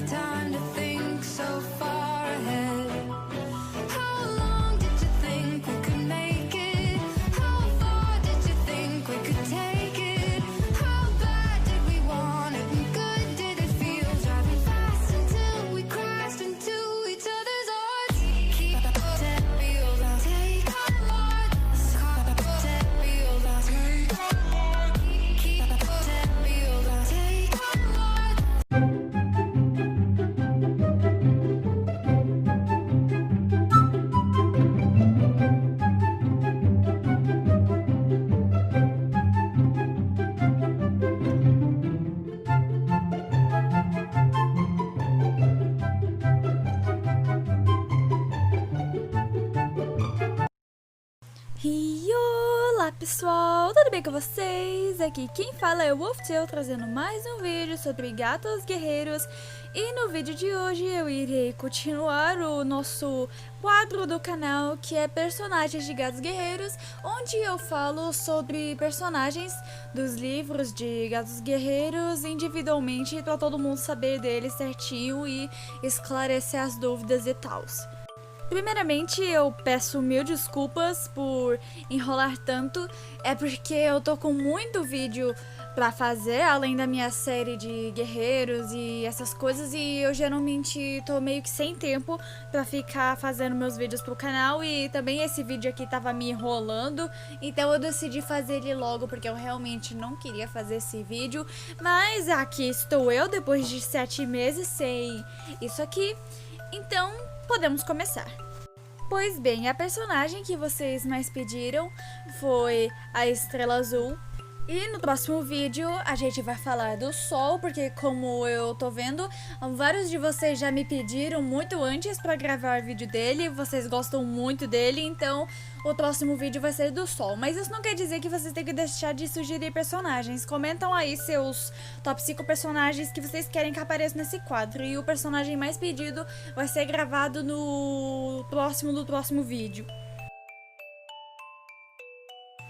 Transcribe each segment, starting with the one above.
time to think so far ahead. How long did you think we could make it? How far did you think we could take it? How bad did we want it? And good did it feel? Driving fast until we crashed into each other's hearts. Keep the wheels on. Take our hearts. Keep the wheels on. Take our hearts. Keep the wheels on. Take our hearts. E olá pessoal, tudo bem com vocês? Aqui quem fala é o Wolftail, trazendo mais um vídeo sobre gatos guerreiros. E no vídeo de hoje eu irei continuar o nosso quadro do canal, que é personagens de gatos guerreiros, onde eu falo sobre personagens dos livros de gatos guerreiros individualmente, para todo mundo saber deles certinho e esclarecer as dúvidas e tals. Primeiramente, eu peço mil desculpas por enrolar tanto, é porque eu tô com muito vídeo pra fazer, além da minha série de guerreiros e essas coisas, e eu geralmente tô meio que sem tempo pra ficar fazendo meus vídeos pro canal, e também esse vídeo aqui tava me enrolando, então eu decidi fazer ele logo, porque eu realmente não queria fazer esse vídeo, mas aqui estou eu, depois de 7 meses sem isso aqui, então podemos começar. Pois bem, a personagem que vocês mais pediram foi a Estrela Azul. E no próximo vídeo a gente vai falar do Sol, porque como eu tô vendo, vários de vocês já me pediram muito antes pra gravar vídeo dele, vocês gostam muito dele, então o próximo vídeo vai ser do Sol. Mas isso não quer dizer que vocês têm que deixar de sugerir personagens. Comentam aí seus top 5 personagens que vocês querem que apareçam nesse quadro, e o personagem mais pedido vai ser gravado no próximo vídeo.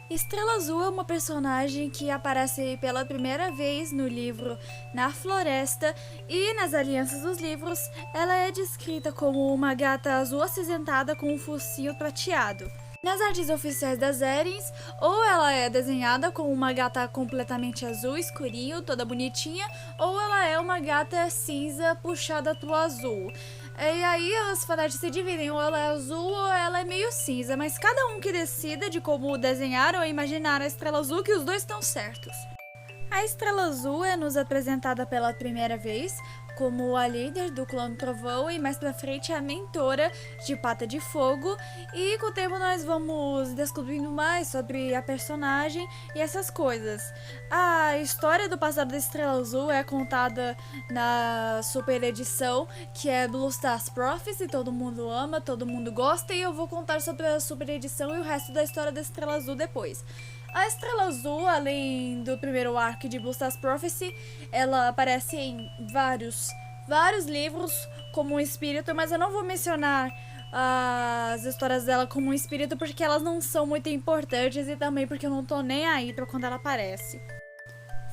Estrela Azul é uma personagem que aparece pela primeira vez no livro Na Floresta, e nas alianças dos livros ela é descrita como uma gata azul acinzentada com um focinho prateado. Nas artes oficiais das Erins, ou ela é desenhada como uma gata completamente azul, escurinho, toda bonitinha, ou ela é uma gata cinza puxada pro azul. E aí as fanarts se dividem, ou ela é azul ou ela é meio cinza, mas cada um que decida de como desenhar ou imaginar a Estrela Azul, que os dois estão certos. A Estrela Azul é nos apresentada pela primeira vez como a líder do clã do Trovão e mais pra frente a mentora de Pata de Fogo, e com o tempo nós vamos descobrindo mais sobre a personagem e essas coisas. A história do passado da Estrela Azul é contada na super edição, que é Blue Stars Prophecy, todo mundo ama, todo mundo gosta, e eu vou contar sobre a super edição e o resto da história da Estrela Azul depois. A Estrela Azul, além do primeiro arco de Blue Stars Prophecy, ela aparece em vários livros como um espírito, mas eu não vou mencionar as histórias dela como um espírito porque elas não são muito importantes, e também porque eu não tô nem aí pra quando ela aparece.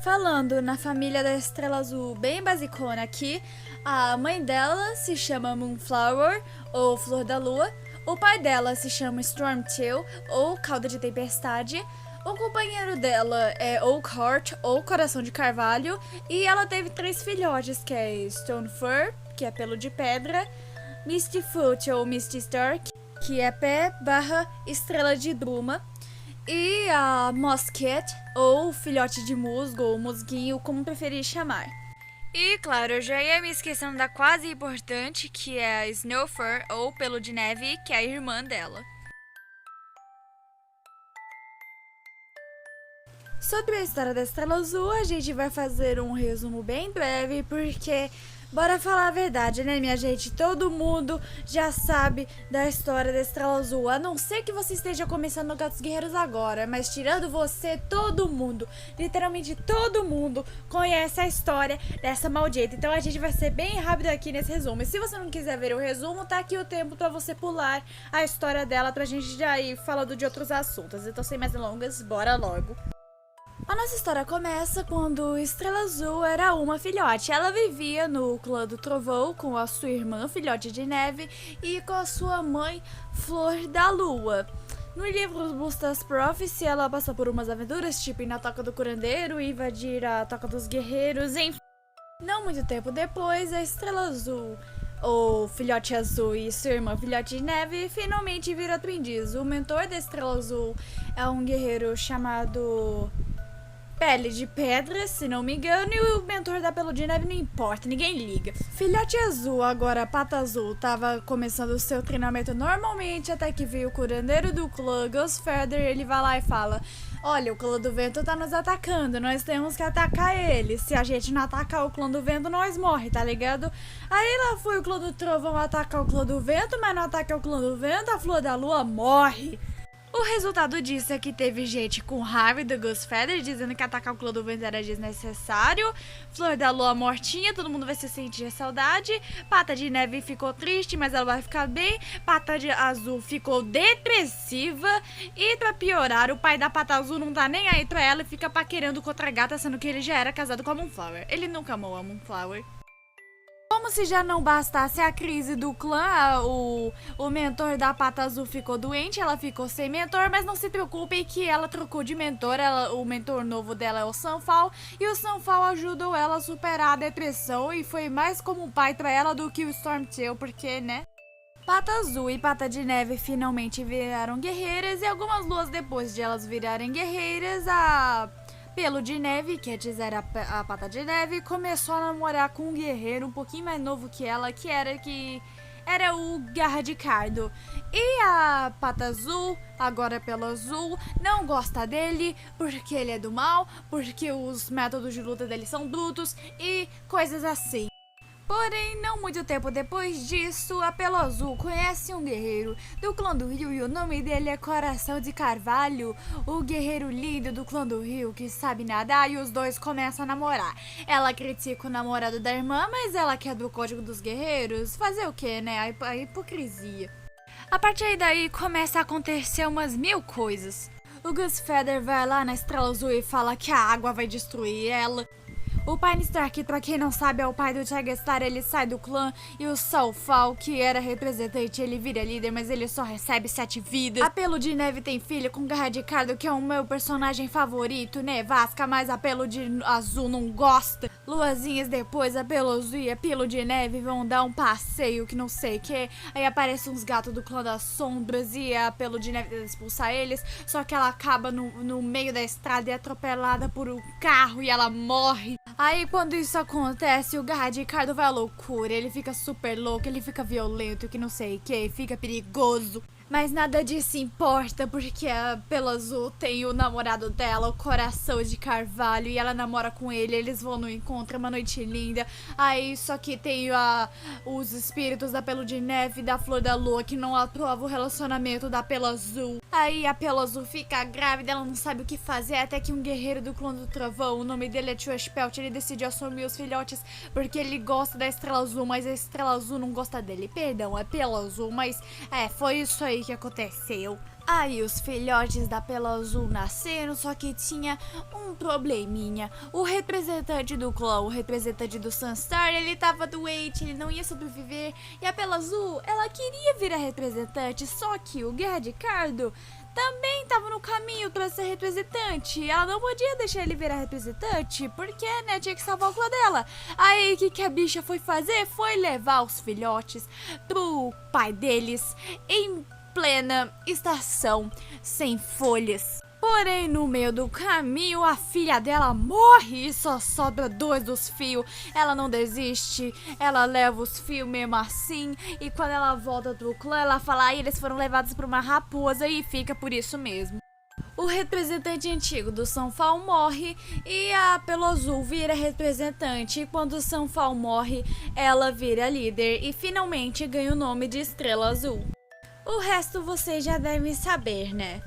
Falando na família da Estrela Azul bem basicona aqui, a mãe dela se chama Moonflower, ou Flor da Lua, o pai dela se chama Stormtail, ou Cauda de Tempestade, o companheiro dela é Oakheart, ou Coração de Carvalho, e ela teve 3 filhotes, que é Stonefur, que é pelo de pedra, Mistyfoot, ou Misty Stark, que é pé / estrela de bruma, e a Mosscat, ou filhote de musgo, ou musguinho, como preferir chamar. E claro, eu já ia me esquecendo da quase importante, que é a Snowfur, ou pelo de neve, que é a irmã dela. Sobre a história da Estrela Azul, a gente vai fazer um resumo bem breve, porque, bora falar a verdade, né, minha gente? Todo mundo já sabe da história da Estrela Azul, a não ser que você esteja começando no Gatos Guerreiros agora, mas tirando você, todo mundo, literalmente todo mundo, conhece a história dessa maldita. Então a gente vai ser bem rápido aqui nesse resumo. E se você não quiser ver o resumo, tá aqui o tempo pra você pular a história dela, pra gente já ir falando de outros assuntos. Então, sem mais delongas, bora logo. A nossa história começa quando Estrela Azul era uma filhote. Ela vivia no clã do Trovão com a sua irmã, filhote de neve, e com a sua mãe, Flor da Lua. No livro Busta's Prophecy, ela passa por umas aventuras, tipo ir na Toca do Curandeiro, invadir a Toca dos Guerreiros, enfim. Não muito tempo depois, a Estrela Azul, ou Filhote Azul, e sua irmã Filhote de Neve finalmente viram aprendiz. O mentor da Estrela Azul é um guerreiro chamado Pele de Pedra, se não me engano, e o mentor da Pelo de Neve não importa, ninguém liga. Filhote Azul, agora Pata Azul, tava começando o seu treinamento normalmente, até que veio o curandeiro do clã, Ghost Feather, ele vai lá e fala: olha, o clã do vento tá nos atacando, nós temos que atacar ele. Se a gente não atacar o clã do vento, nós morre, tá ligado? Aí lá foi o clã do trovão atacar o clã do vento, mas não ataca o clã do vento, a Flor da Lua morre. O resultado disso é que teve gente com raiva do Ghost Feather, dizendo que atacar o clã do vento era desnecessário. Flor da Lua mortinha, todo mundo vai se sentir saudade. Pata de Neve ficou triste, mas ela vai ficar bem. Pata de Azul ficou depressiva. E pra piorar, o pai da Pata Azul não tá nem aí pra ela e fica paquerando com outra gata, sendo que ele já era casado com a Moonflower. Ele nunca amou a Moonflower. Como se já não bastasse a crise do clã, o mentor da Pata Azul ficou doente, ela ficou sem mentor, mas não se preocupem que ela trocou de mentor, o mentor novo dela é o Sunfall, e o Sunfall ajudou ela a superar a depressão e foi mais como um pai pra ela do que o Stormtail, porque, né? Pata Azul e Pata de Neve finalmente viraram guerreiras, e algumas luas depois de elas virarem guerreiras, a Pelo de Neve, que antes era a Pata de Neve, começou a namorar com um guerreiro um pouquinho mais novo que ela, que era o Garra de Cardo. E a Pata Azul, agora Pelo Azul, não gosta dele porque ele é do mal, porque os métodos de luta dele são brutos e coisas assim. Porém, não muito tempo depois disso, a Pelo Azul conhece um guerreiro do clã do Rio e o nome dele é Coração de Carvalho, o guerreiro lindo do clã do Rio que sabe nadar, e os dois começam a namorar. Ela critica o namorado da irmã, mas ela quer do Código dos Guerreiros. Fazer o que, né? A hipocrisia. A partir daí começa a acontecer umas 1000 coisas. O Ghost Feather vai lá na Estrela Azul e fala que a água vai destruir ela. O Pine Stark, pra quem não sabe, é o pai do Jagerstar, ele sai do clã, e o Sunfall, que era representante, ele vira líder, mas ele só recebe 7 vidas. A Pelo de Neve tem filho com Garra de Cardo, que é o meu personagem favorito, Nevasca, mas a Pelo de Azul não gosta. Luazinhas depois, a Pelo Azul e a Pelo de Neve vão dar um passeio que não sei o que, aí aparecem uns gatos do clã das sombras e a Pelo de Neve tenta expulsar eles, só que ela acaba no meio da estrada e é atropelada por um carro e ela morre. Aí quando isso acontece, o Garra de Cardo vai à loucura, ele fica super louco, ele fica violento, que não sei o que, fica perigoso. Mas nada disso importa, porque a Pelo Azul tem o namorado dela, o Coração de Carvalho, e ela namora com ele, eles vão no encontro, é uma noite linda. Aí só que tem os espíritos da Pelo de Neve e da Flor da Lua, que não aprovam o relacionamento da Pelo Azul. Aí a Pelo Azul fica grávida, ela não sabe o que fazer, até que um guerreiro do clã do Trovão, o nome dele é Trashpelt, ele decide assumir os filhotes porque ele gosta da Estrela Azul, mas a Estrela Azul não gosta dele. Perdão, é Pelo Azul, mas foi isso aí que aconteceu. Aí os filhotes da Pelo Azul nasceram, só que tinha um probleminha. O representante do clã, o representante do Sunstar, ele tava doente, ele não ia sobreviver. E a Pelo Azul, ela queria virar representante, só que o Guerra de Cardo também tava no caminho pra ser representante. Ela não podia deixar ele virar representante, porque, né, tinha que salvar o clã dela. Aí, o que a bicha foi fazer? Foi levar os filhotes pro pai deles em plena estação sem folhas. Porém, no meio do caminho, a filha dela morre e só sobra 2 dos fios. Ela não desiste, ela leva os fios mesmo assim. E quando ela volta do clã, ela fala: eles foram levados por uma raposa, e fica por isso mesmo. O representante antigo do Sunfall morre e a Pelo Azul vira representante. E quando o Sunfall morre, ela vira líder e finalmente ganha o nome de Estrela Azul. O resto vocês já devem saber, né?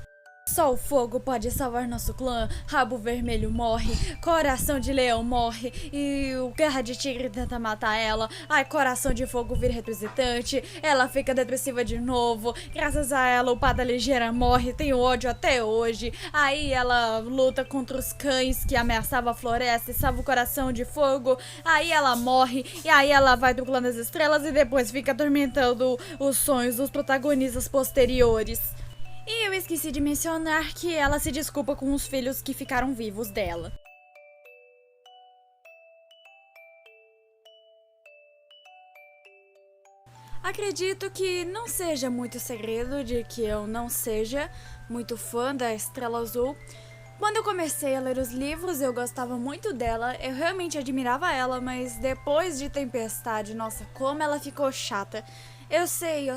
Só o fogo pode salvar nosso clã. Rabo Vermelho morre, Coração de Leão morre e o Garra de Tigre tenta matar ela. Ai, Coração de Fogo vira representante, ela fica depressiva de novo. Graças a ela, o Pada Ligeira morre, tem ódio até hoje. Aí ela luta contra os cães que ameaçavam a floresta e salva o Coração de Fogo. Aí ela morre e aí ela vai do Clã das Estrelas e depois fica atormentando os sonhos dos protagonistas posteriores. E eu esqueci de mencionar que ela se desculpa com os filhos que ficaram vivos dela. Acredito que não seja muito segredo de que eu não seja muito fã da Estrela Azul. Quando eu comecei a ler os livros, eu gostava muito dela, eu realmente admirava ela, mas depois de Tempestade, nossa, como ela ficou chata. Eu sei.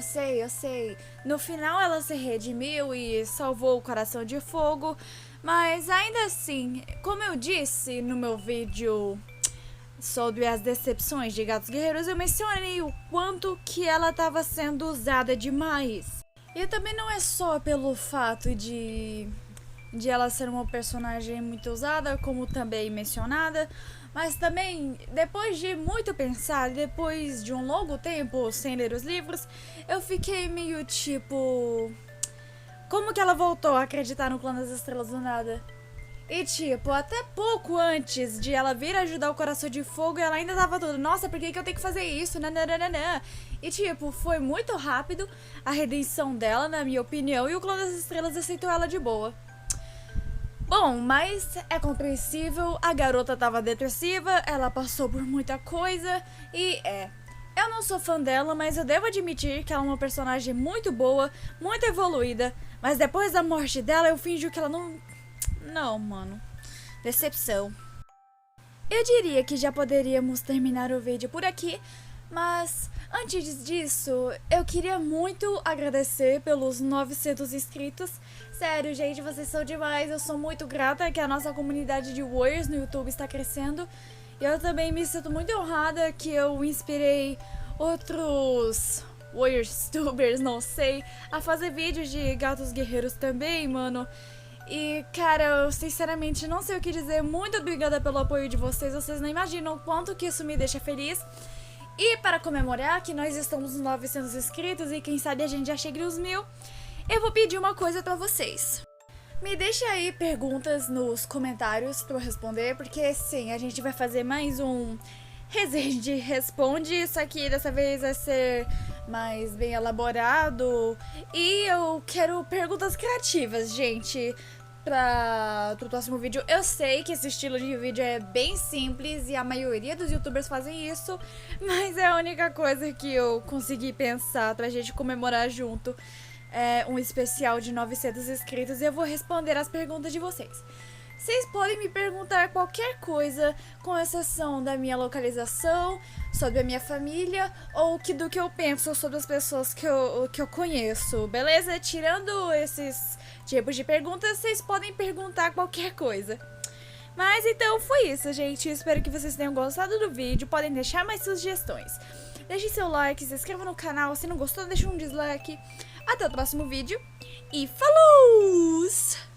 No final ela se redimiu e salvou o Coração de Fogo, mas ainda assim, como eu disse no meu vídeo sobre as decepções de Gatos Guerreiros, eu mencionei o quanto que ela estava sendo usada demais. E também não é só pelo fato de ela ser uma personagem muito usada, como também mencionada, mas também, depois de muito pensar, depois de um longo tempo sem ler os livros, eu fiquei meio tipo... Como que ela voltou a acreditar no Clã das Estrelas do nada? E tipo, até pouco antes de ela vir ajudar o Coração de Fogo, ela ainda tava tudo, nossa, por que eu tenho que fazer isso? Nananana. E tipo, foi muito rápido a redenção dela, na minha opinião, e o Clã das Estrelas aceitou ela de boa. Bom, mas é compreensível, a garota tava depressiva, ela passou por muita coisa e eu não sou fã dela, mas eu devo admitir que ela é uma personagem muito boa, muito evoluída, mas depois da morte dela eu finjo que ela não... Não, mano. Decepção. Eu diria que já poderíamos terminar o vídeo por aqui, mas antes disso, eu queria muito agradecer pelos 900 inscritos. Sério, gente, vocês são demais. Eu sou muito grata que a nossa comunidade de Warriors no YouTube está crescendo. E eu também me sinto muito honrada que eu inspirei outros Warriors tubers, não sei, a fazer vídeos de gatos guerreiros também, mano. E, cara, eu sinceramente não sei o que dizer. Muito obrigada pelo apoio de vocês. Vocês não imaginam o quanto que isso me deixa feliz. E para comemorar que nós estamos nos 900 inscritos e quem sabe a gente já chegue nos 1000, eu vou pedir uma coisa pra vocês. Me deixa aí perguntas nos comentários pra eu responder, porque sim, a gente vai fazer mais um Resende Responde, só que dessa vez vai ser mais bem elaborado. E eu quero perguntas criativas, gente, pro próximo vídeo. Eu sei que esse estilo de vídeo é bem simples e a maioria dos youtubers fazem isso, mas é a única coisa que eu consegui pensar pra gente comemorar junto. É um especial de 900 inscritos e eu vou responder as perguntas de vocês. Vocês podem me perguntar qualquer coisa, com exceção da minha localização, sobre a minha família ou do que eu penso sobre as pessoas que eu conheço, beleza? Tirando esses tipos de perguntas, vocês podem perguntar qualquer coisa. Mas então foi isso, gente. Espero que vocês tenham gostado do vídeo. Podem deixar mais sugestões. Deixe seu like, se inscreva no canal. Se não gostou, deixa um dislike. Até o próximo vídeo e falou!